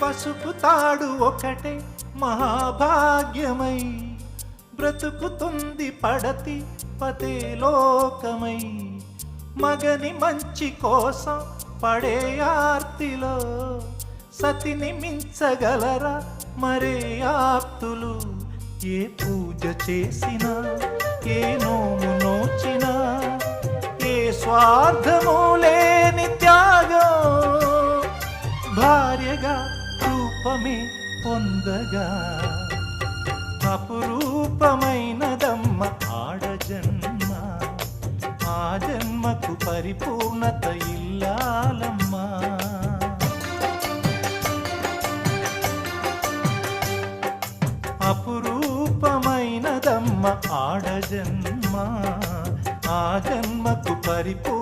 పసుపు తాడు ఒకటే మహాభాగ్యమై బ్రతుకుతుంది పడతి పతే లోకమై. మగని మంచి కోసం పడే ఆర్తిలో సతిని మించగలరా మరే ఆప్తులు. ఏ పూజ చేసినా ఏ నోము నోచినా ఏ స్వార్థము లేని త్యాగం భార్యగా రూపమే పొందగా. అపురూపమైనదమ్మ ఆడజన్మ, ఆ జన్మకు పరిపూర్ణత ఇల్లాలమ్మా. అపురూపమైనదమ్మ ఆడజన్మ, ఆ జన్మకు పరిపూర్ణత